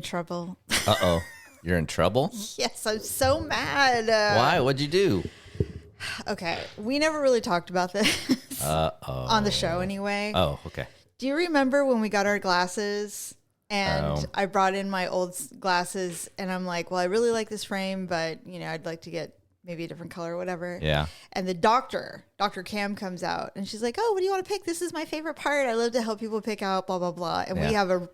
trouble. Uh-oh. You're in trouble? Yes, I'm so mad. Why? What'd you do? Okay, we never really talked about this on the show anyway. Oh, okay. Do you remember when we got our glasses and I brought in my old glasses and I'm like, well, I really like this frame, but I'd like to get maybe a different color or whatever. Yeah. And the Dr. Cam comes out and she's like, oh, what do you want to pick? This is my favorite part. I love to help people pick out blah, blah, blah. And we have a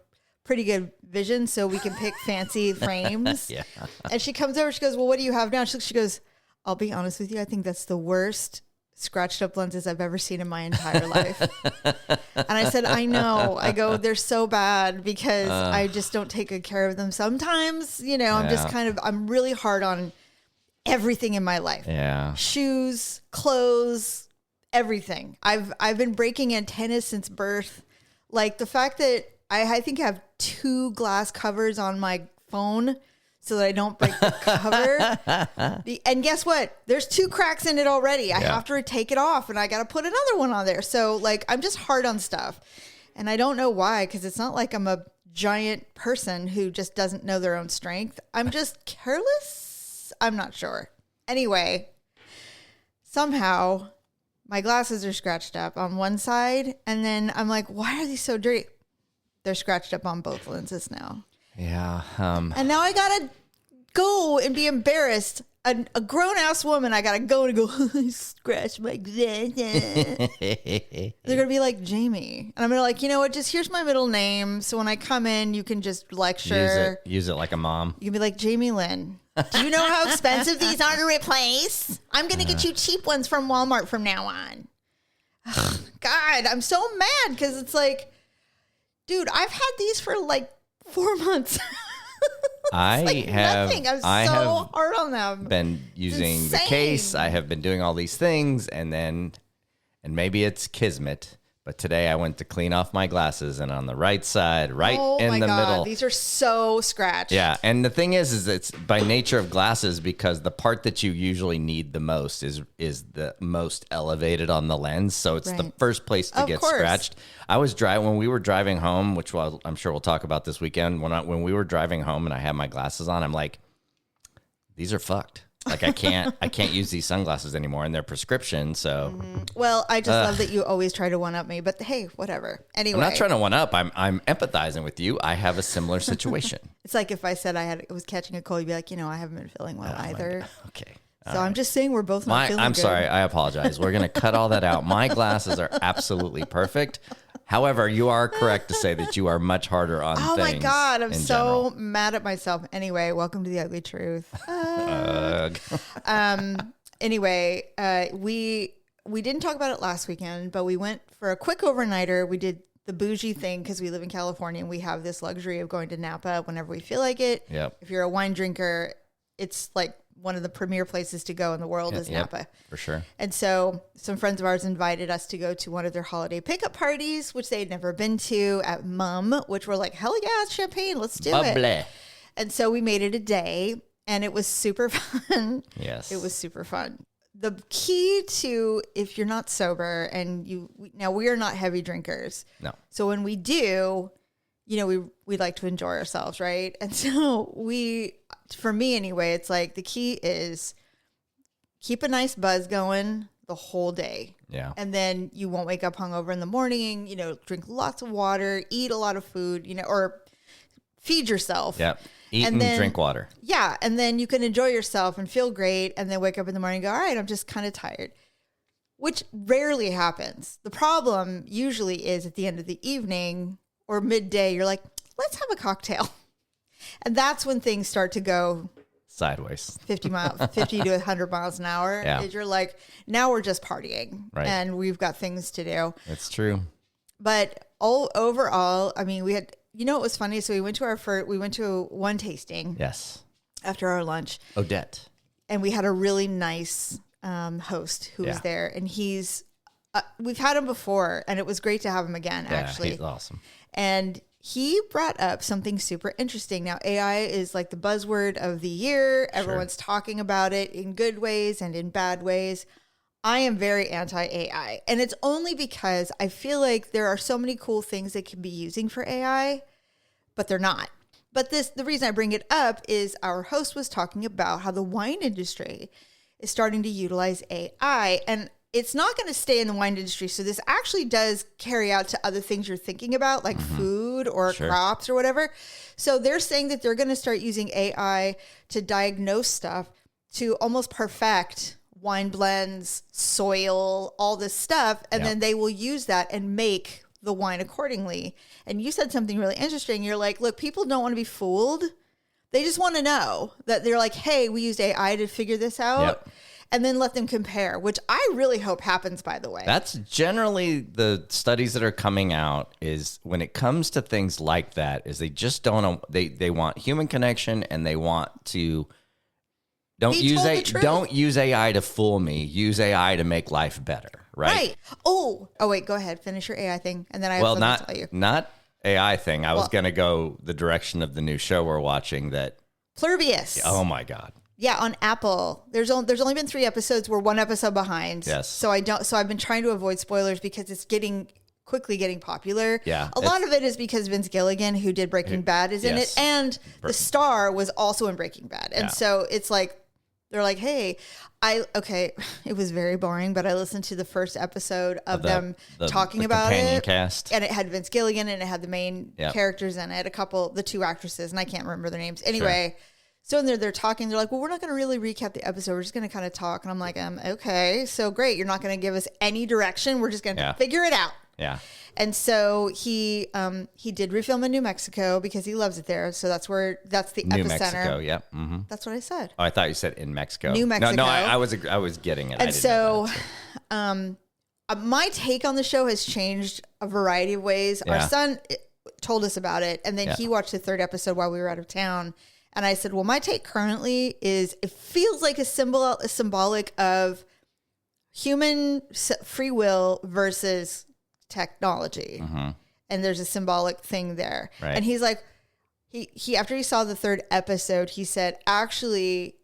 pretty good vision so we can pick fancy frames. Yeah. And she comes over, she goes, well, what do you have now? She goes, I'll be honest with you. I think that's the worst scratched up lenses I've ever seen in my entire life. And I said, I know. I go, they're so bad because I just don't take good care of them. Sometimes, I'm just I'm really hard on everything in my life. Yeah. Shoes, clothes, everything. I've been breaking antennas since birth. Like the fact that I think I have 2 glass covers on my phone so that I don't break the cover. And guess what? There's 2 cracks in it already. I have to take it off and I got to put another one on there. So I'm just hard on stuff. And I don't know why, because it's not like I'm a giant person who just doesn't know their own strength. I'm just careless. I'm not sure. Anyway, somehow my glasses are scratched up on one side. And then I'm like, why are these so dirty? They're scratched up on both lenses now. Yeah. And now I gotta go and be embarrassed. A grown-ass woman, I gotta go and go, I scratched my glasses. They're gonna be like, Jamie. And I'm gonna like, you know what, just here's my middle name. So when I come in, you can just lecture. Use it like a mom. You can be like, Jamie Lynn, do you know how expensive these are to replace? I'm gonna get you cheap ones from Walmart from now on. God, I'm so mad because it's like, dude, I've had these for like 4 months. I have hard on them. Been using the case. I have been doing all these things, and maybe it's kismet. But today I went to clean off my glasses, and on the right side, in the middle, these are so scratched. Yeah, and the thing is it's by nature of glasses because the part that you usually need the most is the most elevated on the lens, so it's the first place to get scratched. I was when we were driving home, which I'm sure we'll talk about this weekend. When we were driving home and I had my glasses on, I'm like, these are fucked. Like I can't use these sunglasses anymore, and they're prescription. So, well, I just love that you always try to one up me, but hey, whatever. Anyway, I'm not trying to one up. I'm empathizing with you. I have a similar situation. It's like if I said I was catching a cold, you'd be like, I haven't been feeling well either. Okay. So I'm just saying we're both not feeling I'm good. sorry. I apologize. We're gonna cut all that out. My glasses are absolutely perfect. However, you are correct to say that you are much harder on things. Oh my God, I'm so general. mad at myself. Anyway, welcome to the ugly truth. Anyway, we didn't talk about it last weekend, but we went for a quick overnighter. We did the bougie thing because we live in California and we have this luxury of going to Napa whenever we feel like it. Yep. If you're a wine drinker, it's like one of the premier places to go in the world is Napa. For sure. And so some friends of ours invited us to go to one of their holiday pickup parties, which they had never been to at Mum, which we're like, hell yeah, it's champagne. Let's do it. And so we made it a day and it was super fun. Yes. It was super fun. The key to, if you're not sober and now we are not heavy drinkers. No. So when we do, we like to enjoy ourselves, right? And so for me anyway, it's like the key is keep a nice buzz going the whole day. Yeah. And then you won't wake up hungover in the morning, drink lots of water, eat a lot of food, or feed yourself. Yep. Eat and drink water. Yeah. And then you can enjoy yourself and feel great. And then wake up in the morning and go, all right, I'm just kind of tired, which rarely happens. The problem usually is at the end of the evening or midday, you're like, let's have a cocktail. And that's when things start to go sideways 50 to 100 miles an hour. Yeah. You're like, now we're just partying and we've got things to do. It's true. But overall, I mean, we had, it was funny. So we went to one tasting. Yes. After our lunch. Odette. And we had a really nice host who was there. And we've had him before and it was great to have him again, actually. He's awesome. And he brought up something super interesting. Now, AI is like the buzzword of the year. Everyone's talking about it in good ways and in bad ways. I am very anti-AI. And it's only because I feel like there are so many cool things they can be using for AI, but they're not. But the reason I bring it up is our host was talking about how the wine industry is starting to utilize AI, and it's not going to stay in the wine industry. So this actually does carry out to other things you're thinking about, like food or crops or whatever. So they're saying that they're going to start using AI to diagnose stuff to almost perfect wine blends, soil, all this stuff. And then they will use that and make the wine accordingly. And you said something really interesting. You're like, look, people don't want to be fooled. They just want to know that they're like, hey, we used AI to figure this out. And then let them compare, which I really hope happens, by the way. That's generally the studies that are coming out, is when it comes to things like that, is they just don't, they want human connection, and they want to, don't use AI to fool me. Use AI to make life better, right? Oh, wait, go ahead. Finish your AI thing. And then I have something to tell you. Not AI thing. I was going to go the direction of the new show we're watching, that Plurbius. Oh my God. Yeah, on Apple. There's only been 3 episodes. We're 1 episode behind. Yes. So I've been trying to avoid spoilers because it's quickly getting popular. Yeah. A lot of it is because Vince Gilligan, who did Breaking Bad, is in it, and the star was also in Breaking Bad. And so it's like, they're like, hey, it was very boring, but I listened to the first episode of them talking about it. Cast. And it had Vince Gilligan, and it had the main characters in it, the 2 actresses, and I can't remember their names. Anyway, so in there, they're talking. They're like, well, we're not going to really recap the episode. We're just going to kind of talk. And I'm like, okay, so great. You're not going to give us any direction. We're just going to figure it out. Yeah. And so he did refilm in New Mexico because he loves it there. So that's the New epicenter. Mexico, yeah. Mm-hmm. That's what I said. Oh, I thought you said in Mexico. New Mexico. No, I was getting it. And so, my take on the show has changed a variety of ways. Yeah. Our son told us about it, and then he watched the 3rd episode while we were out of town. And I said, well, my take currently is it feels like a symbolic of human free will versus technology. Mm-hmm. And there's a symbolic thing there. Right. And he's like, he after he saw the 3rd episode, he said, actually,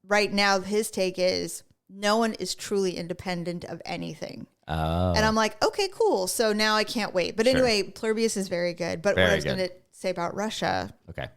right now, his take is no one is truly independent of anything. Oh. And I'm like, okay, cool. So now I can't wait. But anyway, Plurbius is very good. But what I was going to say about Russia. Okay.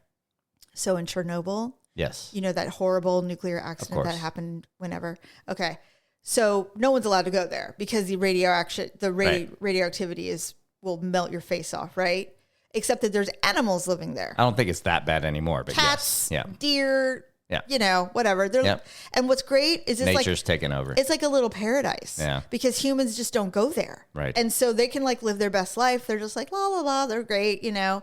So in Chernobyl, yes, you know, that horrible nuclear accident that happened whenever. Okay. So no one's allowed to go there because the radioactivity will melt your face off, right? Except that there's animals living there. I don't think it's that bad anymore, but cats, deer, you know, whatever. And what's great is it's nature's taken over. It's like a little paradise. Yeah. Because humans just don't go there. Right. And so they can live their best life. They're just like, la, la, la, they're great, you know.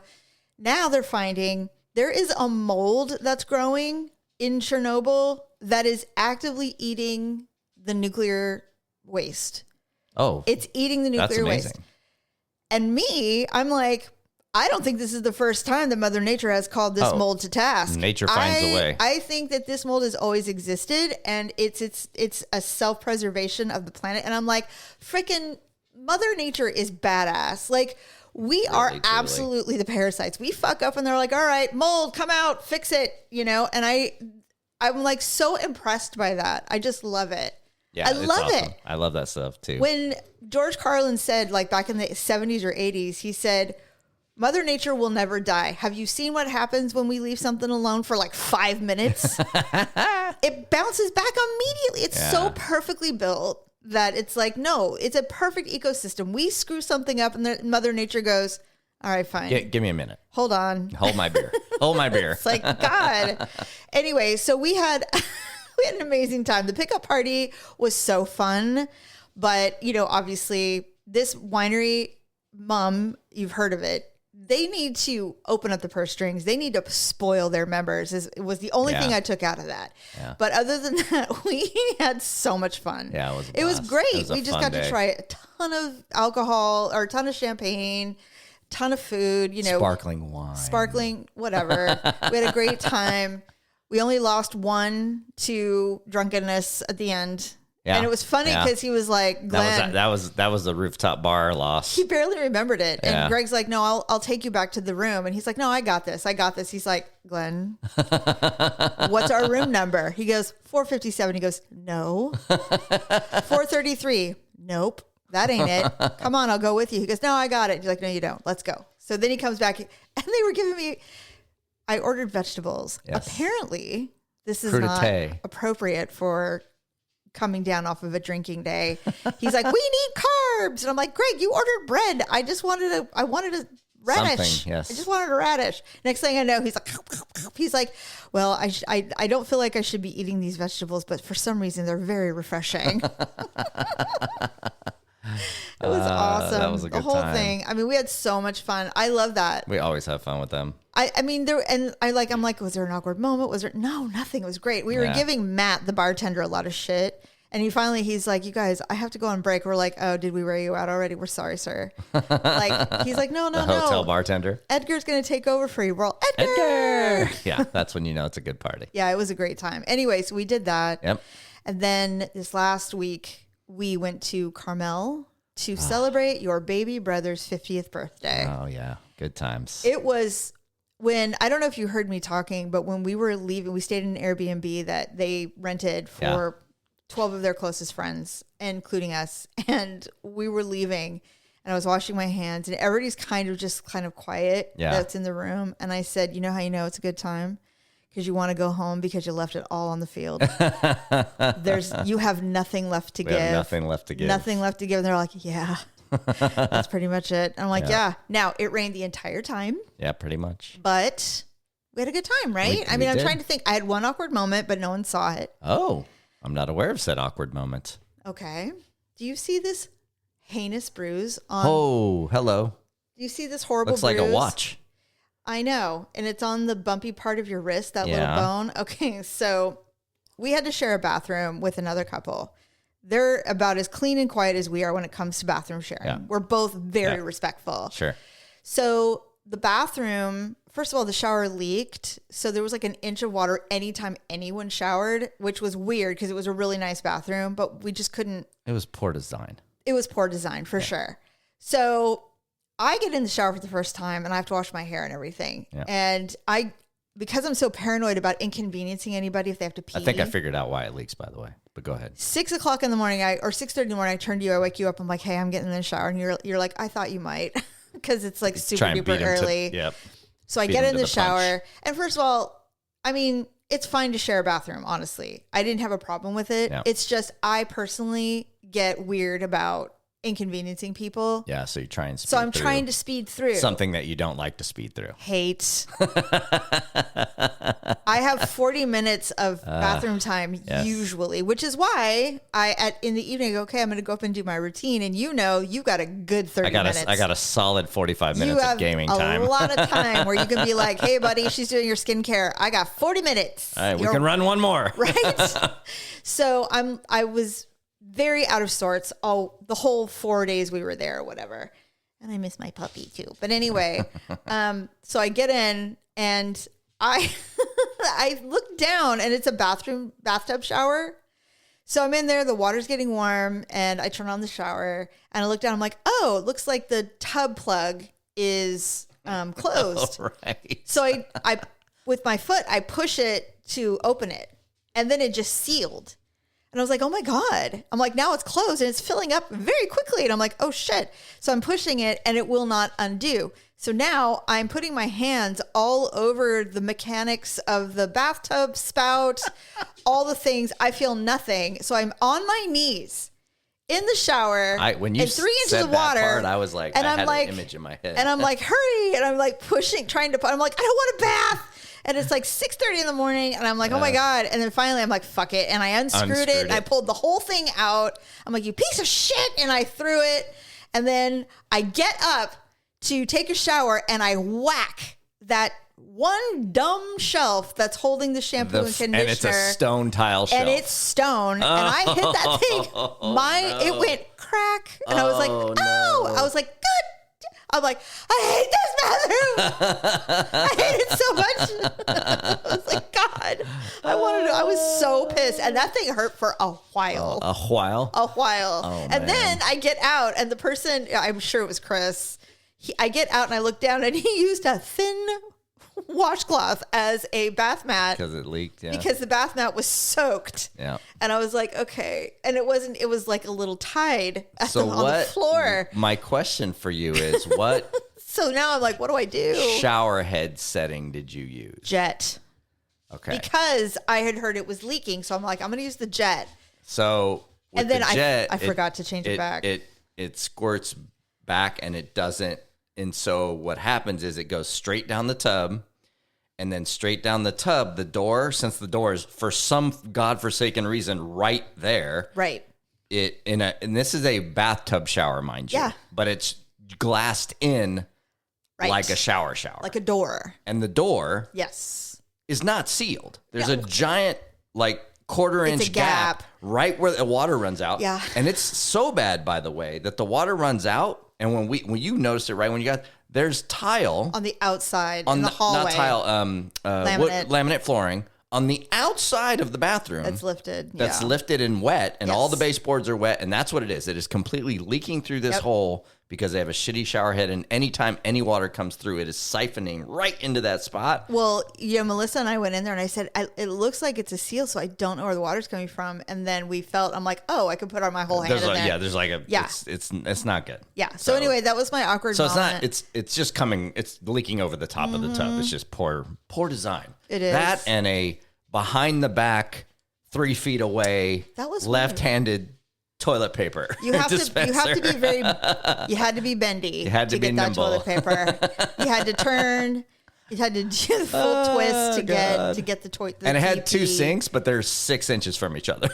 Now they're finding there is a mold that's growing in Chernobyl that is actively eating the nuclear waste. Oh. It's eating the nuclear waste. And I'm like, I don't think this is the first time that Mother Nature has called this mold to task. Nature finds a way. I think that this mold has always existed, and it's a self-preservation of the planet. And I'm like, freaking Mother Nature is badass. Like, we are absolutely the parasites. We fuck up and they're like, all right, mold, come out, fix it, you know? And I'm like so impressed by that. I just love it. Yeah, I love it. I love that stuff too. When George Carlin said, like back in the 70s or 80s, he said, Mother Nature will never die. Have you seen what happens when we leave something alone for like 5 minutes? It bounces back immediately. It's so perfectly built that it's like, no, it's a perfect ecosystem. We screw something up and Mother Nature goes, all right, fine. Give me a minute. Hold on. Hold my beer. Hold my beer. It's like, God. Anyway, so we had an amazing time. The pickup party was so fun. But, you know, obviously this winery, Mum, you've heard of it. They need to open up the purse strings. They need to spoil their members. It was the only thing I took out of that. Yeah. But other than that, we had so much fun. Yeah, it was great. We just got to try a ton of alcohol or a ton of champagne, ton of food, you know. Sparkling wine. Sparkling, whatever. We had a great time. We only lost 1 to drunkenness at the end. Yeah. And it was funny because he was like, Glenn. That was the rooftop bar loss. He barely remembered it. And Greg's like, no, I'll take you back to the room. And he's like, no, I got this. He's like, Glenn, what's our room number? He goes, 457. He goes, no. 433. Nope. That ain't it. Come on, I'll go with you. He goes, no, I got it. He's like, no, you don't. Let's go. So then he comes back and they were giving me, I ordered vegetables. Yes. Apparently, this is Crudité. not appropriate for coming down off of a drinking day. He's like, we need carbs. And I'm like, Greg, you ordered bread. I wanted a radish. Something, yes. I just wanted a radish. Next thing I know, he's like, well, I don't feel like I should be eating these vegetables, but for some reason they're very refreshing. It was awesome. That was a good the whole time. thing. I mean, we had so much fun. I love that. We always have fun with them. I mean, I'm like, was there an awkward moment? Was there? No, nothing. It was great. We were giving Matt, the bartender, a lot of shit. And he's like, you guys, I have to go on break. We're like, oh, did we wear you out already? We're sorry, sir. Like, he's like, no. The hotel bartender. Edgar's going to take over for you. We're all, Edgar. Yeah, that's when you know it's a good party. Yeah, it was a great time. Anyway, so we did that. Yep. And then this last week, we went to Carmel to celebrate your baby brother's 50th birthday. Oh, yeah. Good times. It was I don't know if you heard me talking, but when we were leaving, we stayed in an Airbnb that they rented for 12 of their closest friends, including us. And we were leaving and I was washing my hands and everybody's kind of quiet that's in the room. And I said, you know how you know it's a good time? Because you want to go home because you left it all on the field. You have nothing left to give. Nothing left to give. Nothing left to give. And they're like, yeah, that's pretty much it. And I'm like, yeah. Now, it rained the entire time. Yeah, pretty much. But we had a good time, right? I'm trying to think. I had one awkward moment, but no one saw it. Oh, I'm not aware of said awkward moment. Okay. Do you see this heinous bruise on... Oh, hello. Do you see this horrible bruise? Looks like a watch. I know. And it's on the bumpy part of your wrist, that little bone. Okay, so we had to share a bathroom with another couple. They're about as clean and quiet as we are when it comes to bathroom sharing. Yeah. We're both very respectful. Sure. So the bathroom, first of all, the shower leaked. So there was like an inch of water anytime anyone showered, which was weird because it was a really nice bathroom, but we just couldn't. It was poor design. It was poor design for sure. So I get in the shower for the first time and I have to wash my hair and everything. Yeah. And because I'm so paranoid about inconveniencing anybody if they have to pee. I think I figured out why it leaks, by the way, but go ahead. 6 o'clock in the morning, or 6:30 in the morning, I turn to you, I wake you up. I'm like, hey, I'm getting in the shower. And you're like, I thought you might, because it's like super duper early. Yep. So I get in the shower. And first of all, I mean, it's fine to share a bathroom, honestly. I didn't have a problem with it. Yeah. It's just, I personally get weird about inconveniencing people. Yeah, so you try and speed through. So I'm trying to speed through. Something that you don't like to speed through. Hate. I have 40 minutes of bathroom time usually, which is why in the evening, okay, I'm going to go up and do my routine. And you got a good 30 minutes. I got a solid 45 minutes of gaming time. A lot of time where you can be like, hey, buddy, she's doing your skincare. I got 40 minutes. All right, we can run one more. Right? So I was very out of sorts the whole 4 days we were there or whatever. And I miss my puppy too. But anyway, so I get in and I look down and it's a bathtub shower. So I'm in there, the water's getting warm and I turn on the shower and I look down, I'm like, oh, it looks like the tub plug is closed. Right. So I with my foot, I push it to open it and then it just sealed. And I was like, oh my God. I'm like, now it's closed and it's filling up very quickly. And I'm like, oh shit. So I'm pushing it and it will not undo. So now I'm putting my hands all over the mechanics of the bathtub spout, all the things. I feel nothing. So I'm on my knees in the shower. When you and 3 inches said of water. That part, I was like, and I I'm had like, an image in my head. And I'm like, hurry. And I'm like pushing, I'm like, I don't want a bath. And it's like 6:30 in the morning and I'm like, oh my God. And then finally I'm like, fuck it. And I unscrewed it and I pulled the whole thing out. I'm like, you piece of shit. And I threw it. And then I get up to take a shower and I whack that one dumb shelf that's holding the shampoo and conditioner. And it's a stone tile shelf. And it's stone. And I hit that thing. It went crack. And I was like, oh. No. I was like, good. I'm like, I hate this bathroom. I hate it so much. I was like, God, I was so pissed. And that thing hurt for a while. A while? A while. Oh, and then I get out and the person, I'm sure it was Chris, I get out and I look down and he used a thin washcloth as a bath mat. Because it leaked, yeah. Because the bath mat was soaked. Yeah. And I was like, okay. And it was like a little tide on the floor. My question for you is, what So now I'm like, what do I do? Shower head setting did you use? Jet. Okay. Because I had heard it was leaking. So I'm like, I'm going to use the jet. So and then I forgot to change it back. It squirts back and it doesn't. And so what happens is it goes straight down the tub. And then straight down the tub, the door, since the door is for some godforsaken reason right there. Right. And this is a bathtub shower, mind you. Yeah. But it's glassed in like a shower. Like a door. And the door is not sealed. There's a giant, like, quarter-inch gap right where the water runs out. Yeah. And it's so bad, by the way, that the water runs out. And when you notice it right when you got, there's tile. On the outside, in the hallway. Not tile, laminate flooring. On the outside of the bathroom. That's lifted. That's lifted and wet, and all the baseboards are wet, and that's what it is. It is completely leaking through this hole because they have a shitty shower head, and anytime any water comes through, it is siphoning right into that spot. Well, Melissa and I went in there, and I said, it looks like it's a seal, so I don't know where the water's coming from. And then we felt, I'm like, oh, I could put my whole hand in there. Yeah, there's like a, it's not good. Yeah. So anyway, that was my awkward moment. It's just coming, it's leaking over the top of the tub. It's just poor design. It is. That and a behind the back, 3 feet away, that was left-handed toilet paper. You have to be very. You had to be bendy. You had to be get nimble. that toilet paper. You had to turn. You had to do the full twist to get the toilet. And it had 2 sinks, but they're 6 inches from each other.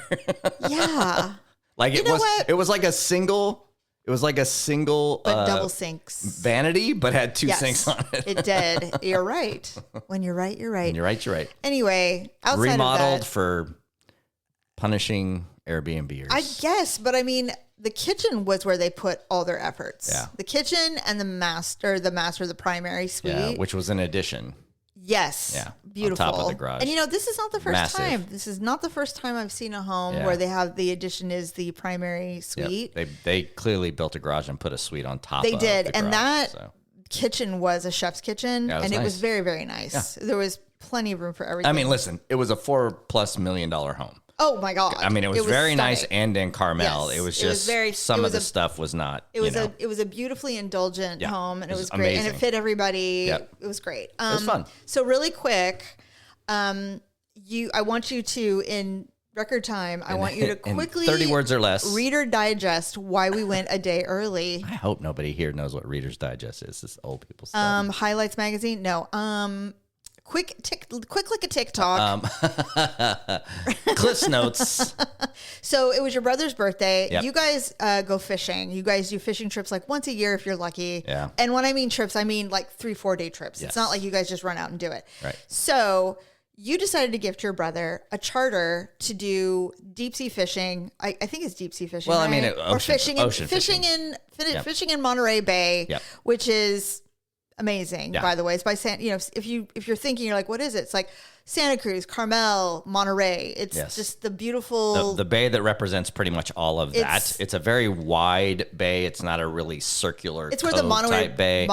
Yeah. Like it was like a single. It was like a single, but double sinks vanity, but had 2 sinks on it. It did. You're right. When you're right, you're right. When you're right, you're right. Anyway, outside remodeled of that, for punishing Airbnbers. I guess, but I mean, the kitchen was where they put all their efforts. Yeah. The kitchen and the primary suite. Yeah, which was an addition. Yes. Yeah. Beautiful. On top of the garage. And this is not the first Massive. time. This is not the first time I've seen a home where they have the addition is the primary suite. Yep. They clearly built a garage and put a suite on top of it. They did. And that kitchen was a chef's kitchen. Yeah, it was very, very nice. Yeah. There was plenty of room for everything. I mean, listen, it was a $4+ million home. Oh my God. I mean, it was very stunning. Nice and in Carmel. Yes. It was just some of the stuff was not. It was a beautifully indulgent home, and it was great. Amazing. And it fit everybody. Yep. It was great. It was fun. So really quick, I want you to, in record time, I want you to quickly 30 words or less Reader Digest why we went a day early. I hope nobody here knows what Reader's Digest is. This old people stuff. Highlights magazine? No. Quick look at TikTok. Cliff's Notes. So it was your brother's birthday. Yep. You guys go fishing. You guys do fishing trips like once a year if you're lucky. Yeah. And when I mean trips, I mean like 3-4 day trips. Yes. It's not like you guys just run out and do it. Right. So you decided to gift your brother a charter to do deep sea fishing. I think it's deep sea fishing. Well, right? I mean, fishing in Monterey Bay, which is amazing, by the way. It's by if you're thinking, you're like, what is it? It's like Santa Cruz, Carmel, Monterey. It's just the beautiful the bay that represents pretty much all of that. It's a very wide bay. It's not a really circular. It's where the Monterey Bay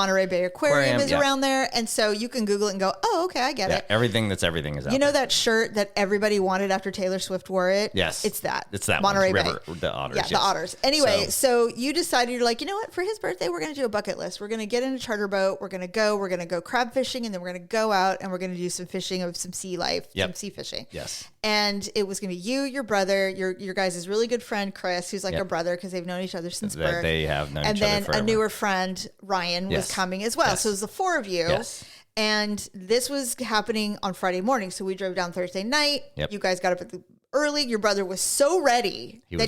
Aquarium is around there, and so you can Google it and go, oh, okay, I get it. Everything is out. You know that shirt that everybody wanted after Taylor Swift wore it? Yes, it's that. It's that Monterey Bay. River, the otters. Yeah, the otters. Anyway, so you decided, you're like, you know what? For his birthday, we're going to do a bucket list. We're going to get in a charter boat. We're going to go crab fishing, and then we're going to go out and we're going to do some fishing of some sea life. Some sea fishing. Yes. And it was going to be you, your brother, your guys' really good friend, Chris, who's like a brother because they've known each other since birth. They have known each other forever. And then a newer friend, Ryan, was coming as well. Yes. So it was the 4 of you. Yes. And this was happening on Friday morning. So we drove down Thursday night. Yep. You guys got up early. Your brother was so ready you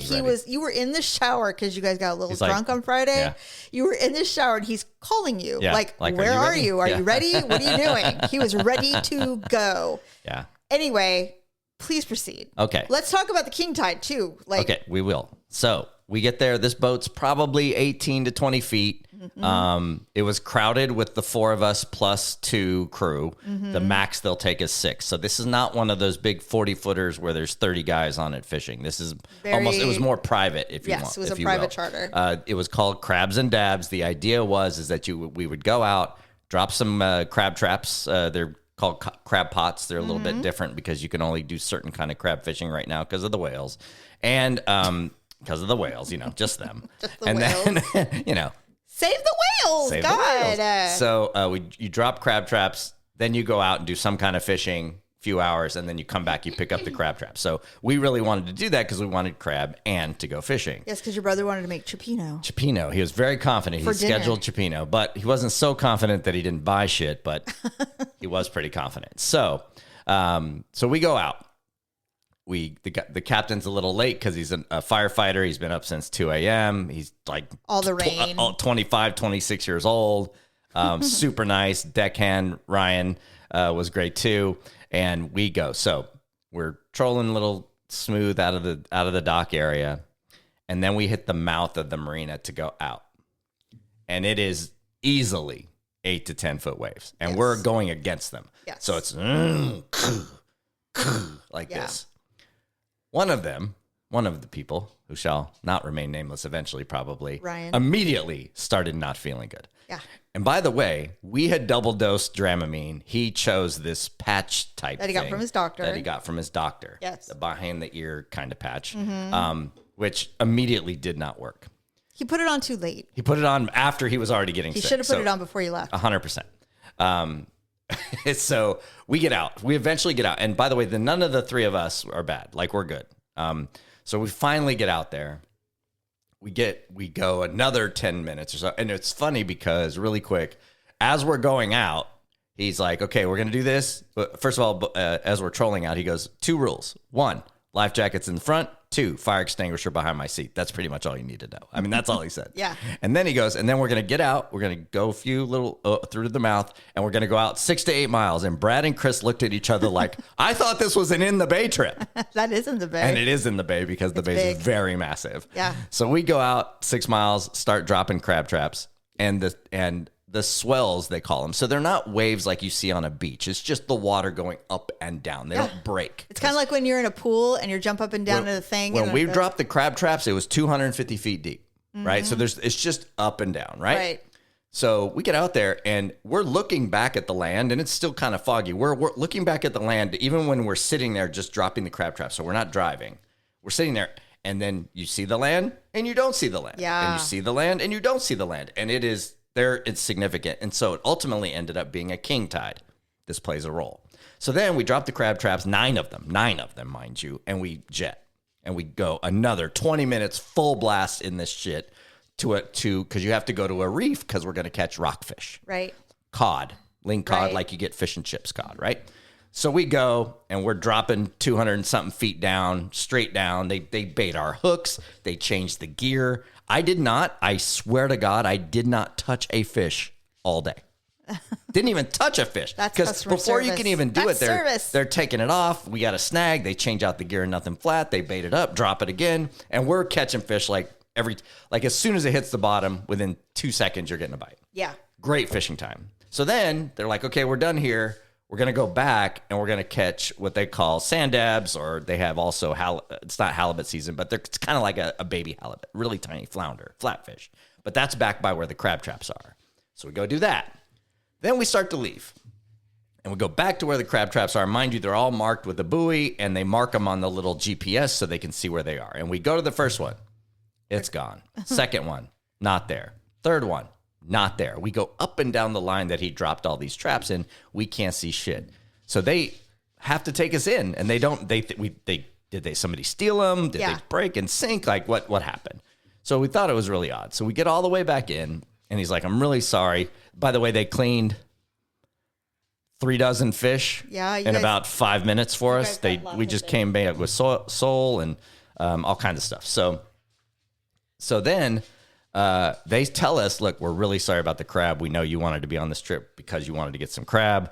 were in the shower because you guys got a little drunk on Friday. Yeah. You were in the shower and he's calling you. Yeah. Like, where are you? Are you ready? What are you doing? He was ready to go. Yeah. Anyway, please proceed. Okay. Let's talk about the king tide too. Okay, we will. So we get there. This boat's probably 18 to 20 feet. Mm-hmm. It was crowded with the 4 of us plus 2 crew. Mm-hmm. The max they'll take is 6. So this is not one of those big 40-footers where there's 30 guys on it fishing. This is it was more private, if you want. Yes, it was a private charter. It was called Crabs and Dabs. The idea is that we would go out, drop some crab traps. They're called crab pots. They're a little bit different because you can only do certain kind of crab fishing right now because of the whales. And because of the whales, just them. Just the whales. Then, Save the whales. Save God. the whales. So you drop crab traps, then you go out and do some kind of fishing, few hours, and then you come back, you pick up the crab traps. So we really wanted to do that because we wanted crab and to go fishing. Yes, because your brother wanted to make cipino. Cipino. He was very confident. He scheduled cipino, but he wasn't so confident that he didn't buy shit, but he was pretty confident. So we go out. The captain's a little late because he's a firefighter. He's been up since 2 a.m. He's like all the rain. 25, 26 years old. Super nice. Deckhand Ryan was great too. And we go. So we're trolling a little smooth out of the dock area. And then we hit the mouth of the marina to go out. And it is easily 8 to 10 foot waves. And we're going against them. Yes. So it's like this. One of the people who shall not remain nameless eventually, probably, Ryan, immediately started not feeling good. Yeah. And by the way, we had double dosed Dramamine. He chose this patch type that he got from his doctor. Yes. The behind the ear kind of patch, which immediately did not work. He put it on too late. He put it on after he was already getting sick. He should have put it on before he left. 100%. So we get out. We eventually get out. And by the way, none of the three of us are bad. Like, we're good. So we finally get out there. We go another 10 minutes or so. And it's funny because really quick, as we're going out, he's like, okay, we're going to do this. But first of all, as we're trolling out, he goes, 2 rules. 1, life jackets in the front. 2, fire extinguisher behind my seat. That's pretty much all you need to know. I mean, that's all he said. Yeah. And then he goes, and then we're going to get out. We're going to go a few little through the mouth, and we're going to go out 6 to 8 miles. And Brad and Chris looked at each other like, I thought this was an in the bay trip. That is in the bay. And it is in the bay because the bay is very massive. Yeah. So we go out 6 miles, start dropping crab traps, and the swells, they call them. So they're not waves like you see on a beach. It's just the water going up and down. They don't break. It's kind of like when you're in a pool and you jump up and down to the thing. When we dropped the crab traps, it was 250 feet deep, right? So it's just up and down, right? Right. So we get out there and we're looking back at the land, and it's still kind of foggy. We're looking back at the land even when we're sitting there just dropping the crab traps. So we're not driving. We're sitting there, and then you see the land and you don't see the land. Yeah. And you see the land and you don't see the land. And it's significant. And so it ultimately ended up being a king tide. This plays a role. So then we drop the crab traps, 9 of them, mind you, and we jet. And we go another 20 minutes full blast in this shit because you have to go to a reef because we're going to catch rockfish. Right. Cod, ling cod, like you get fish and chips cod, right? So we go and we're dropping 200 and something feet down, straight down. They bait our hooks. They change the gear. I swear to God, I did not touch a fish all day. Didn't even touch a fish. That's customer before service. You can even do they're taking it off. We got a snag. They change out the gear, nothing flat. They bait it up, drop it again. And we're catching fish like as soon as it hits the bottom, within 2 seconds, you're getting a bite. Yeah. Great fishing time. So then they're like, okay, we're done here. We're going to go back and we're going to catch what they call sand dabs, or they have also, it's not halibut season, but it's kind of like a baby halibut, really tiny flounder, flatfish. But that's back by where the crab traps are. So we go do that. Then we start to leave. And we go back to where the crab traps are. Mind you, they're all marked with a buoy, and they mark them on the little GPS so they can see where they are. And we go to the first one. It's gone. Second one, not there. Third one, not there. We go up and down the line that he dropped all these traps in. We can't see shit. So they have to take us in, and they don't. Somebody steal them? Did they break and sink? Like what happened? So we thought it was really odd. So we get all the way back in, and he's like, "I'm really sorry." By the way, they cleaned 3 dozen fish in about 5 minutes for us. We just came back with sole and all kinds of stuff. So then. They tell us, look, we're really sorry about the crab. We know you wanted to be on this trip because you wanted to get some crab.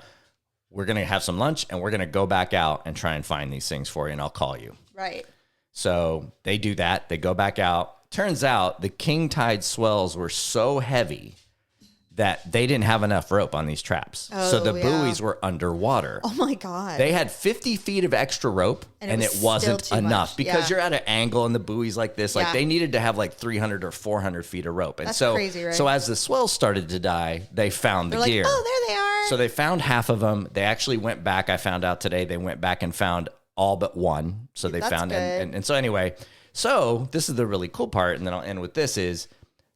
We're going to have some lunch, and we're going to go back out and try and find these things for you, and I'll call you. Right. So they do that. They go back out. Turns out the king tide swells were so heavy that they didn't have enough rope on these traps. So the buoys were underwater. Oh, my God. They had 50 feet of extra rope, and it wasn't enough because you're at an angle and the buoy's like this. Like they needed to have like 300 or 400 feet of rope. And That's crazy, right? So as the swells started to die, they found the gear. Oh, there they are. So they found half of them. They actually went back. I found out today they went back and found all but one. So they found it. And so anyway, so this is the really cool part, and then I'll end with this is,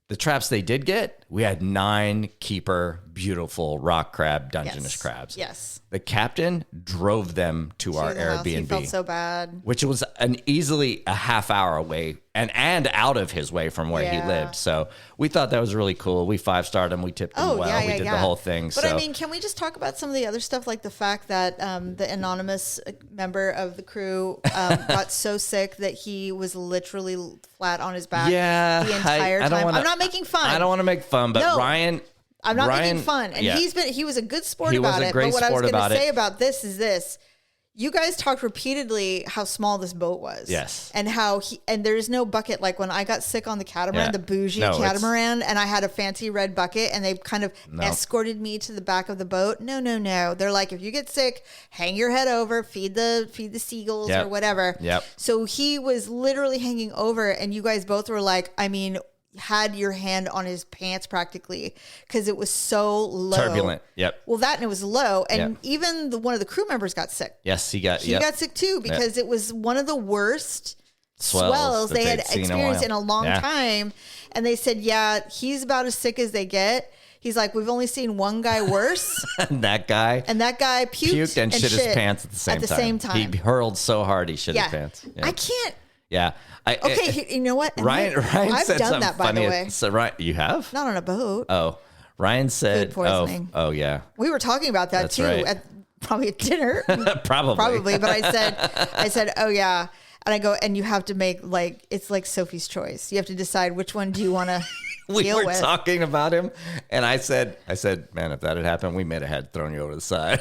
the traps they did get, we had 9 keeper, beautiful rock crab, Dungeness crabs. Yes. The captain drove them to our Airbnb. He felt so bad. Which was easily a half hour away and out of his way from where he lived. So we thought that was really cool. We 5-starred him. We tipped him well. We did the whole thing. But I mean, can we just talk about some of the other stuff, like the fact that the anonymous member of the crew got so sick that he was literally flat on his back the entire time. I'm not making fun. I don't want to make fun, but Ryan... I'm not making fun. And he was a good sport about it. But what I was going to say about this is this. You guys talked repeatedly how small this boat was. Yes. And how and there's no bucket. Like when I got sick on the catamaran, the bougie catamaran, and I had a fancy red bucket and they kind of escorted me to the back of the boat. No. They're like, if you get sick, hang your head over, feed the seagulls or whatever. Yep. So he was literally hanging over and you guys both were like, I mean, had your hand on his pants practically because it was so low. Turbulent. Yep. Well, that and it was low. And even one of the crew members got sick. Yes, he got sick too because it was one of the worst swells they had experienced in a long time. And they said, he's about as sick as they get. He's like, we've only seen one guy worse. And that guy puked and shit his pants at the same time. He hurled so hard he shit his pants. Yeah. I can't. Yeah. You know what? Ryan I've said done something that, by funny. the way. So, right, you have? Not on a boat. Oh, Ryan said, food poisoning. Oh, yeah. We were talking about that too at probably at dinner. Probably. But I said, oh yeah. And I go, and you have to make it's like Sophie's Choice. You have to decide which one do you want to we were talking about him, and I said, man, if that had happened, we may have had thrown you over the side.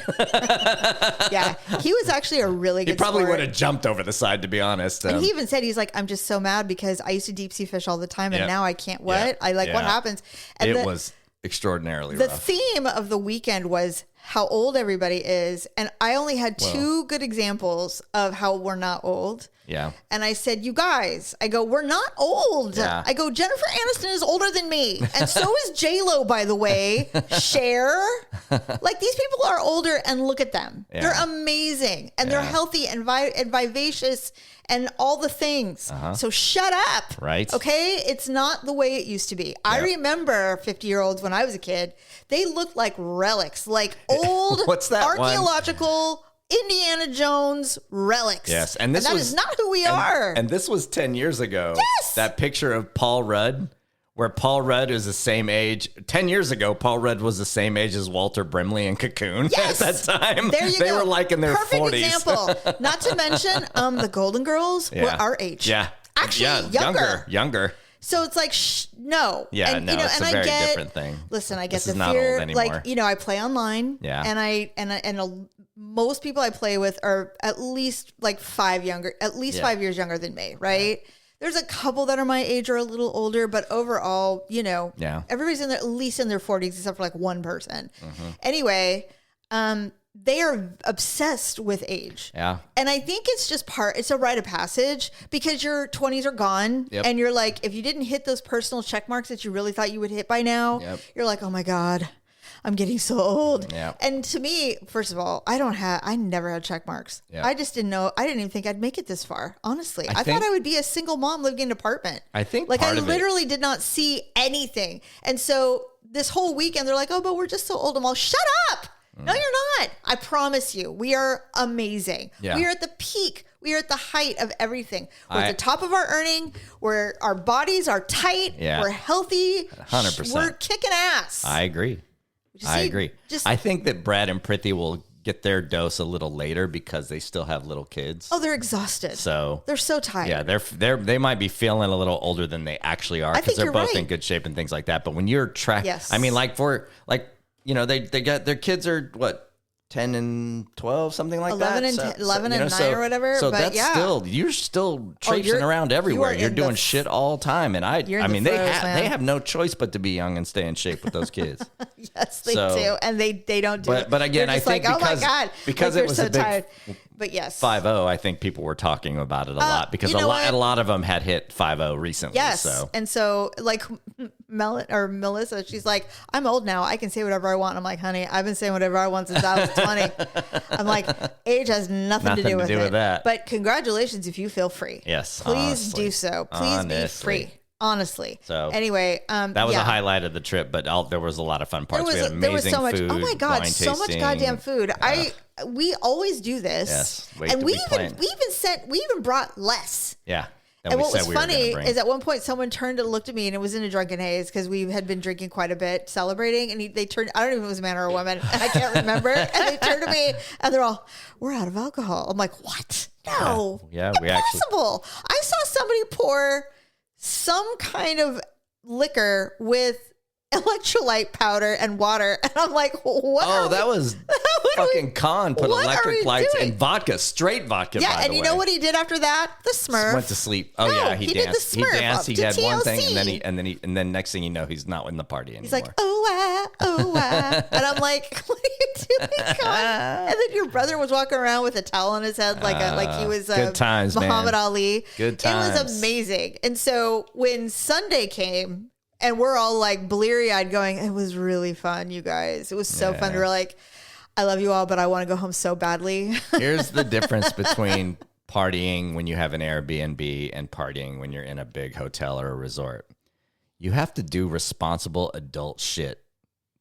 Yeah, he was actually a really good. He probably would have jumped over the side, to be honest. And he even said, he's like, I'm just so mad because I used to deep sea fish all the time, and now I can't. What happens? And it was extraordinarily rough. The theme of the weekend was how old everybody is, and I only had 2 good examples of how we're not old. Yeah. And I said, you guys, I go, we're not old. Yeah. I go, Jennifer Aniston is older than me. And so is J-Lo, by the way. Cher. Like, these people are older, and look at them. Yeah. They're amazing. And they're healthy and vivacious and all the things. So shut up. Right. Okay? It's not the way it used to be. Yep. I remember 50-year-olds when I was a kid. They looked like relics, like old What's that archaeological Indiana Jones relics. Yes, and that is not who we are. And this was 10 years ago. Yes! That picture of Paul Rudd, where Paul Rudd is the same age. 10 years ago, Paul Rudd was the same age as Walter Brimley and Cocoon at that time. There you they go. were like in their Perfect 40s. Example. Not to mention, the Golden Girls were our age. Yeah. Actually, younger. So it's like, no. Yeah, and, it's a very different thing. Listen, I get this the is fear. Not old anymore. Like, I play online. Yeah. And most people I play with are at least 5 years younger than me, right? Yeah. There's a couple that are my age or a little older, but overall, everybody's at least in their 40s except for one person. Mm-hmm. Anyway, they are obsessed with age. Yeah. And I think it's just it's a rite of passage because your 20s are gone. Yep. And you're like, if you didn't hit those personal check marks that you really thought you would hit by now, you're like, oh my God, I'm getting so old. Yeah. And to me, first of all, I never had check marks. Yeah. I just didn't know. I didn't even think I'd make it this far. Honestly, I thought I would be a single mom living in an apartment. I think I literally did not see anything. And so this whole weekend, they're like, oh, but we're just so old. I'm all, shut up. No, you're not. I promise you, we are amazing. Yeah. We are at the peak. We are at the height of everything. We're at the top of our earning. Our bodies are tight. Yeah. We're healthy. 100%. We're kicking ass. I agree. I agree. I think that Brad and Prithvi will get their dose a little later because they still have little kids. Oh, they're exhausted. So they're so tired. Yeah, they might be feeling a little older than they actually are because they're both in good shape and things like that. But when you're I mean, they got their kids are what? 10 and 12, something like 11 that. 11 and 9 or whatever. So but that's you're still traipsing around everywhere. You're doing shit all the time. And they have no choice but to be young and stay in shape with those kids. Yes, they do. And they don't do it. But again, I think oh my God, because it was so a big tired. But yes, 5-0, I think people were talking about it a lot because a lot of them had hit 5-0 recently. Yes. So. And so like Melissa, she's like, I'm old now. I can say whatever I want. I'm like, honey, I've been saying whatever I want since I was 20. I'm like, age has nothing to do with that. But congratulations if you feel free. Yes. Please do so. Please be free. Honestly. So anyway, that was a highlight of the trip, but there was a lot of fun parts. We had amazing there was so much. Food, oh my God, so much goddamn food. We always do this. Yes. And we even brought less. Yeah. And what was funny is at one point someone turned and looked at me, and it was in a drunken haze because we had been drinking quite a bit, celebrating. And they turned, I don't know if it was a man or a woman, I can't remember. And they turned to me and they're all, "We're out of alcohol." I'm like, "What? No. Yeah, impossible." I saw somebody pour some kind of liquor with electrolyte powder and water, and I'm like, "What?" That was fucking Khan put electric lights and vodka, straight vodka. Yeah, and you know what he did after that? The Smurf went to sleep. Oh yeah, he danced. He danced. He had one thing, and then next thing you know, he's not in the party anymore. He's like, "Oh, and I'm like, "What are you doing, Khan?" And then your brother was walking around with a towel on his head, like he was good times, Muhammad man. Ali. Good times. It was amazing. And so when Sunday came, and we're all like bleary-eyed going, "It was really fun, you guys. It was so fun." We were like, "I love you all, but I want to go home so badly." Here's the difference between partying when you have an Airbnb and partying when you're in a big hotel or a resort. You have to do responsible adult shit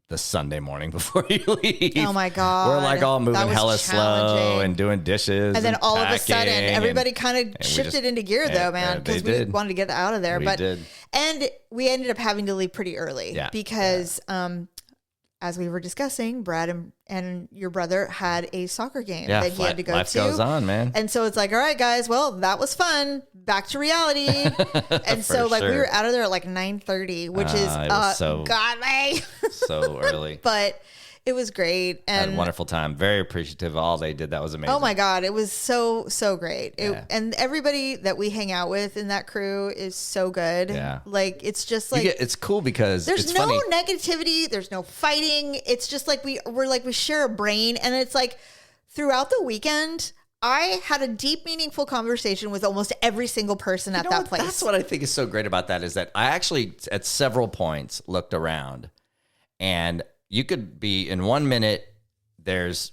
the Sunday morning before you leave. Oh my God. We're like all moving hella slow and doing dishes. And then all of a sudden, everybody kind of shifted into gear though, man, because we wanted to get out of there. And we ended up having to leave pretty early because, as we were discussing, Brad and your brother had a soccer game that he had to go to. Life goes on, man. And so it's like, all right, guys, well, that was fun. Back to reality. And so we were out of there at like 9:30, which is got me so early. But it was great. And had a wonderful time. Very appreciative of all they did. That was amazing. Oh my God. It was so great. And everybody that we hang out with in that crew is so good. Yeah. Like, it's just like, it's cool because there's it's no funny. negativity. There's no fighting. It's just like we share a brain. And it's like throughout the weekend, I had a deep, meaningful conversation with almost every single person at that place. That's what I think is so great about that is that I actually, at several points, looked around, and you could be in 1 minute. There's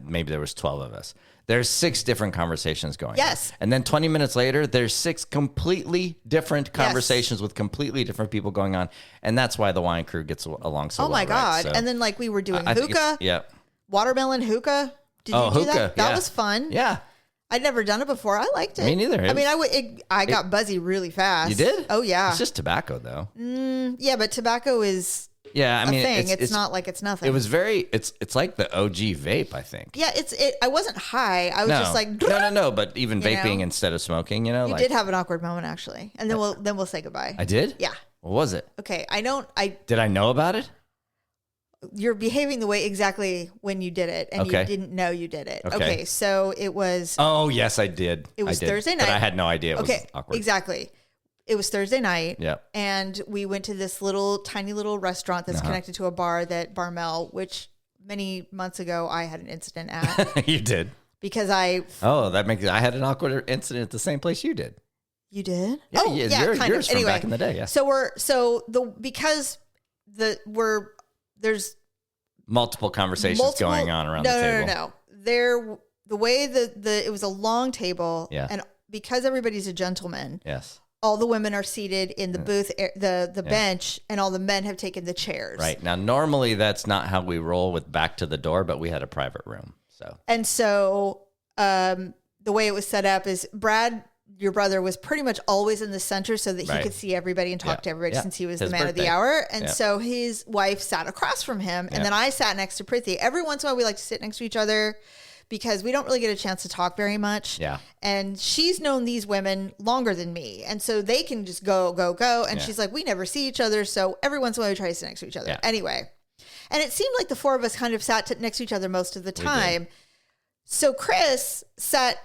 maybe there was 12 of us. There's 6 different conversations going. Yes. On. And then 20 minutes later, there's 6 completely different conversations with completely different people going on. And that's why the wine crew gets along so well. Oh my God. Right? So, and then we were doing hookah. Watermelon hookah. Did you do that? That was fun. Yeah. I'd never done it before. I liked it. Me neither. I got buzzy really fast. You did? Oh yeah. It's just tobacco though. Yeah, but tobacco is a thing. It's not like it's nothing. It was it's like the OG vape, I think. Yeah, I wasn't high. I was just like no. But even vaping instead of smoking, you did have an awkward moment actually, and then we'll say goodbye. I did. Yeah. What was it? Okay, did I know about it? You're behaving the way exactly when you did it, and you didn't know you did it. Okay, so it was. Oh yes, I did. It was Thursday night. But I had no idea it was awkward. Exactly. It was Thursday night. Yeah. And we went to this tiny little restaurant that's connected to a bar Barmel, which many months ago I had an incident at. You did. Because I had an awkward incident at the same place you did. You did? Yeah, yours from back in the day. Yeah. There's multiple conversations going on around the table. No. The way it was a long table. Yeah. And because everybody's a gentleman. Yes. All the women are seated in the booth, the bench, and all the men have taken the chairs. Right. Now, normally that's not how we roll with back to the door, but we had a private room. So the way it was set up is Brad, your brother, was pretty much always in the center so that he could see everybody and talk to everybody since he was the man of the hour. And so his wife sat across from him, and then I sat next to Prithvi. Every once in a while, we like to sit next to each other, because we don't really get a chance to talk very much. Yeah. And she's known these women longer than me. And so they can just go. And she's like, we never see each other. So every once in a while we try to sit next to each other. Yeah. Anyway. And it seemed like the 4 of us kind of sat next to each other most of the time. So Chris sat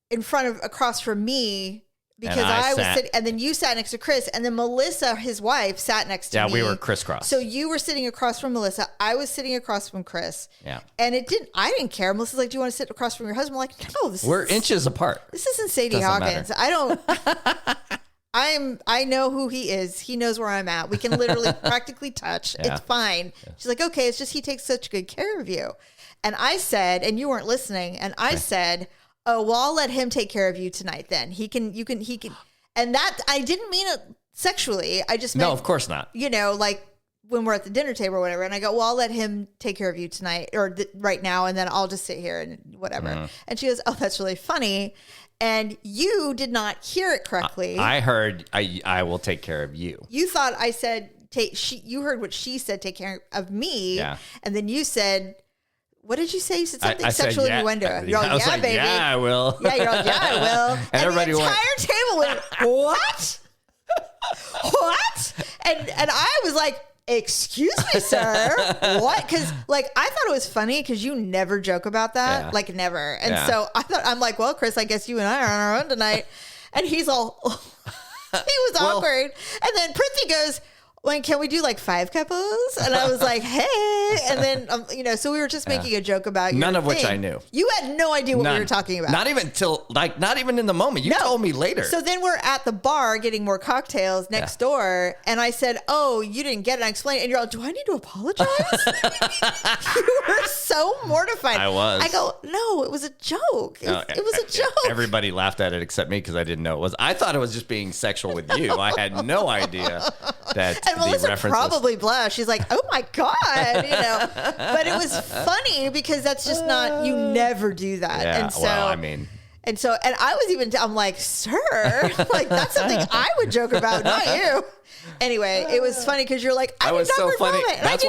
across from me, because I was sitting, and then you sat next to Chris, and then Melissa, his wife, sat next to me. Yeah, we were crisscross. So you were sitting across from Melissa. I was sitting across from Chris. Yeah. And I didn't care. Melissa's like, do you want to sit across from your husband? I'm like, no, we're inches apart. This isn't Sadie Hawkins. Matter. I know who he is. He knows where I'm at. We can literally practically touch. Yeah. It's fine. Yeah. She's like, okay, it's just he takes such good care of you. And I said, and you weren't listening, and I said, oh, well, I'll let him take care of you tonight then. You can. And that, I didn't mean it sexually. I just meant, no, of course not. Like when we're at the dinner table or whatever. And I go, well, I'll let him take care of you tonight or right now. And then I'll just sit here and whatever. Mm. And she goes, oh, that's really funny. And you did not hear it correctly. I heard, I will take care of you. You thought I said, you heard what she said, take care of me. Yeah. And then you said, what did you say? You said something sexual innuendo. You're all, yeah, baby. Yeah, I will. Yeah, you're all, yeah, I will. And everybody the entire table went, what? What? And I was like, excuse me, sir. What? Because I thought it was funny because you never joke about that. Yeah. Never. And so I'm like, well, Chris, I guess you and I are on our own tonight. And he's all, he was awkward. And then Prithvi goes, can we do 5 couples? And I was like, hey. And then, so we were just making a joke about none of which I knew. You had no idea what we were talking about. Not even not even in the moment. You told me later. So then we're at the bar getting more cocktails next door. And I said, oh, you didn't get it. And I explained it. And you're all, do I need to apologize? You were so mortified. I was. I go, no, it was a joke. It was a joke. Everybody laughed at it except me because I didn't know it was. I thought it was just being sexual with you. I had no idea that. And Melissa probably blushed. She's like, oh my God, But it was funny because that's just not, you never do that. Yeah, and so, and I was even, I'm like, sir, that's something I would joke about, not you. Anyway, it was funny because you're like, I was so funny. That's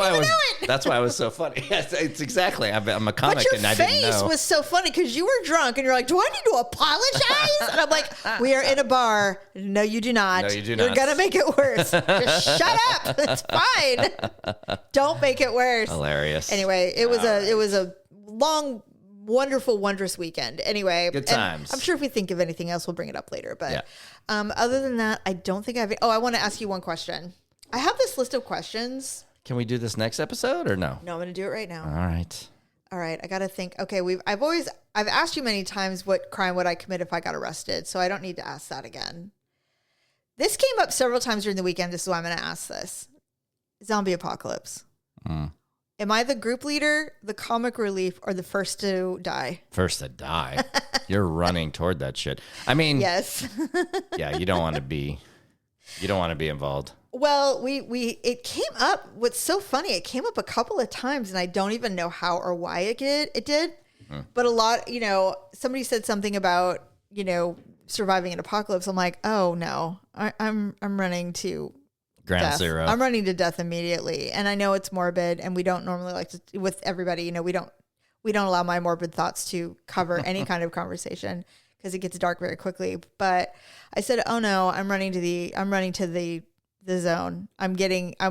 why I was so funny. Yes, it's exactly. I'm a comic, and I didn't know. But your face was so funny because you were drunk, and you're like, "Do I need to apologize?" And I'm like, "We are in a bar. No, you do not. No, you do not. You're gonna make it worse. Just shut up. It's fine. Don't make it worse." Hilarious. Anyway, it was a long, wonderful, wondrous weekend. Anyway, good times. I'm sure if we think of anything else, we'll bring it up later. But other than that, I don't think I want to ask you one question. I have this list of questions. Can we do this next episode or no? No, I'm going to do it right now. All right. I got to think. Okay, I've asked you many times what crime would I commit if I got arrested, so I don't need to ask that again. This came up several times during the weekend. This is why I'm going to ask this. Zombie apocalypse. Am I the group leader, the comic relief, or the first to die? First to die? You're running toward that shit. I mean, yes. Yeah, you don't want to be involved. Well, it came up. What's so funny? It came up a couple of times, and I don't even know how or why it did. Mm-hmm. But a lot, somebody said something about surviving an apocalypse. I'm like, oh no, I'm running to Ground Zero. I'm running to death immediately. And I know it's morbid, and we don't normally like to, with everybody, we don't allow my morbid thoughts to cover any kind of conversation because it gets dark very quickly. But I said, oh no, I'm running to the zone. I'm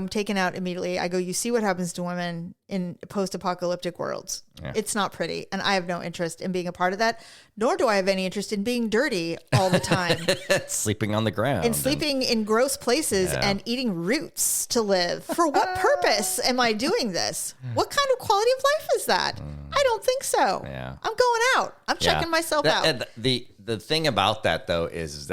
taken out immediately. I go, you see what happens to women in post-apocalyptic worlds. Yeah. It's not pretty. And I have no interest in being a part of that, nor do I have any interest in being dirty all the time. Sleeping on the ground. And sleeping in gross places and eating roots to live. For what purpose am I doing this? What kind of quality of life is that? I don't think so. Yeah. I'm going out. I'm checking myself out. The thing about that, though, is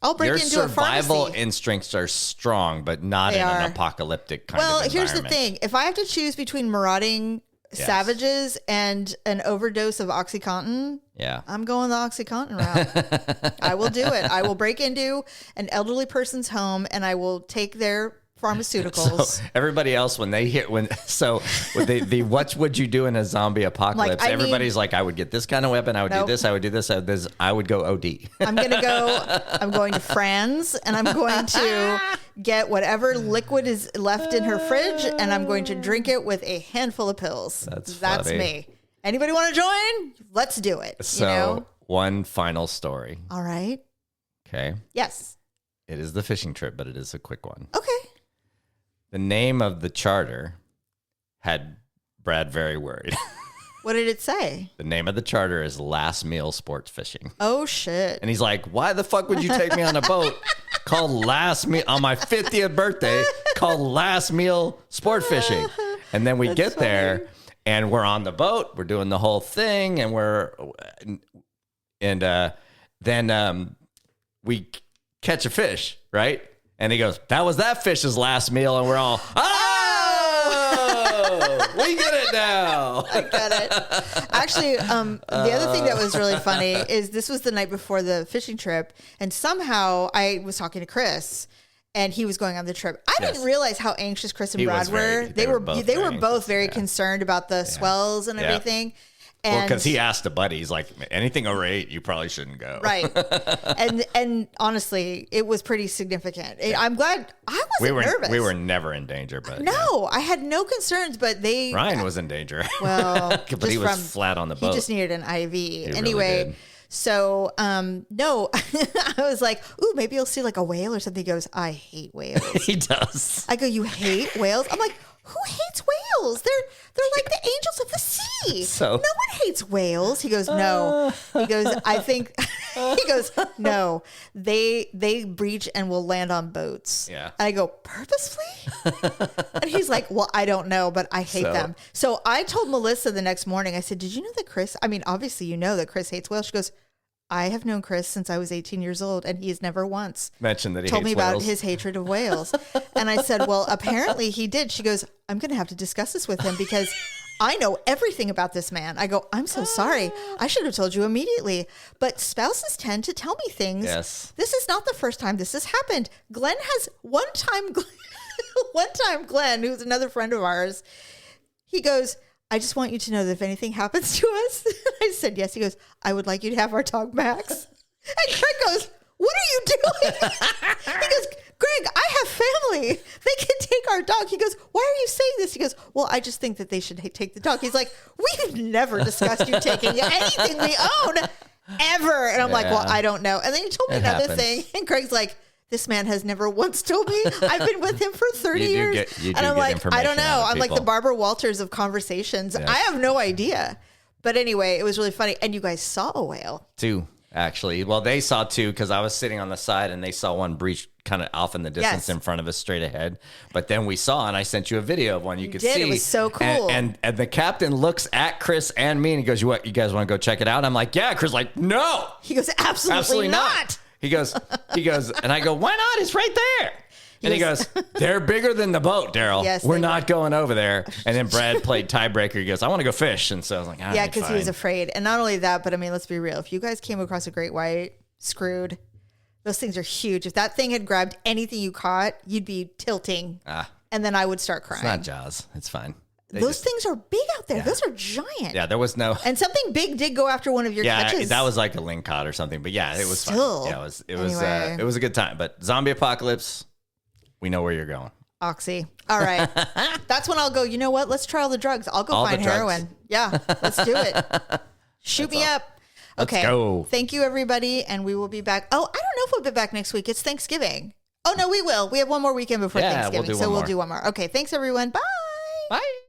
I'll break your into a pharmacy. Survival instincts are strong, but not in an apocalyptic kind of environment. Well, here's the thing. If I have to choose between marauding savages and an overdose of OxyContin, I'm going the OxyContin route. I will do it. I will break into an elderly person's home, and I will take their pharmaceuticals. So everybody else, when they hear what would you do in a zombie apocalypse? Everybody's like, I would get this kind of weapon. I would do this. I would do this. I would go OD. I'm going to Fran's, and I'm going to get whatever liquid is left in her fridge, and I'm going to drink it with a handful of pills. That's me. Anybody want to join? Let's do it. So one final story. All right. Okay. Yes. It is the fishing trip, but it is a quick one. Okay. The name of the charter had Brad very worried. What did it say? The name of the charter is Last Meal Sports Fishing. Oh, shit. And he's like, why the fuck would you take me on a boat called Last Meal on my 50th birthday called Last Meal Sport Fishing? And then we get there and we're on the boat. We're doing the whole thing then we catch a fish, right? And he goes, that was that fish's last meal. And we're all, oh! We get it now. I get it. Actually, the other thing that was really funny is this was the night before the fishing trip, and somehow I was talking to Chris, and he was going on the trip. I didn't realize how anxious Chris and Brad were. They were both very concerned about the swells and everything. Well, because he asked a buddy, he's like, anything over 8, you probably shouldn't go. Right. and honestly, it was pretty significant. I'm glad I wasn't nervous. We were never in danger, but no, I had no concerns, but Ryan was in danger. Well, but he was flat on the boat. He just needed an IV. Anyway. Really, so, no, I was like, ooh, maybe you'll see like a whale or something. He goes, I hate whales. He does. I go, you hate whales? I'm like, who hates whales? They're like the angels of the sea. So no one hates whales. He goes, no. He goes, I think. He goes, no. They breach and will land on boats. Yeah. And I go, purposefully? And he's like, well, I don't know, but I hate them. So I told Melissa the next morning. I said, did you know that Chris? I mean, obviously you know that Chris hates whales. She goes, I have known Chris since I was 18 years old, and he has never once mentioned that he told me about whales. his hatred of whales. And I said, well, apparently he did. She goes, I'm going to have to discuss this with him because I know everything about this man. I go, I'm so sorry. I should have told you immediately. But spouses tend to tell me things. Yes. This is not the first time this has happened. Glenn has one time, Glenn, who's another friend of ours, he goes, I just want you to know that if anything happens to us, I said, yes. He goes, I would like you to have our dog Max. And Greg goes, what are you doing? He goes, Greg, I have family. They can take our dog. He goes, why are you saying this? He goes, well, I just think that they should take the dog. He's like, we've never discussed you taking anything we own ever. And I'm like, well, I don't know. And then he told me another thing. And Greg's like, this man has never once told me. I've been with him for 30 years. And I'm like, I don't know. I'm like the Barbara Walters of conversations. Yes. I have no idea. But anyway, it was really funny. And you guys saw a whale. 2, actually. Well, they saw 2 because I was sitting on the side and they saw one breach kind of off in the distance in front of us straight ahead. But then we saw, and I sent you a video of one you could see. It was so cool. And the captain looks at Chris and me and he goes, you guys want to go check it out? I'm like, yeah. Chris like, no. He goes, absolutely not. He goes, and I go, why not? It's right there. And he goes, they're bigger than the boat, Daryl. Yes, we're not going over there. And then Brad played tiebreaker. He goes, I want to go fish. And so I was like, yeah, because he was afraid. And not only that, but I mean, let's be real. If you guys came across a great white, screwed. Those things are huge. If that thing had grabbed anything you caught, you'd be tilting. And then I would start crying. It's not Jaws. It's fine. Those things are big out there. Yeah. Those are giant. Yeah, there was no. And something big did go after one of your catches. Yeah, that was like a lingcod or something. But yeah, it was fun. Yeah, it was a good time. But zombie apocalypse, we know where you're going. Oxy. All right. That's when I'll go, you know what? Let's try all the drugs. I'll go find heroin. Yeah, let's do it. Shoot me up. Okay. Let's go. Thank you, everybody. And we will be back. Oh, I don't know if we'll be back next week. It's Thanksgiving. Oh, no, we will. We have one more weekend before Thanksgiving. We'll do one more. Okay. Thanks, everyone. Bye. Bye.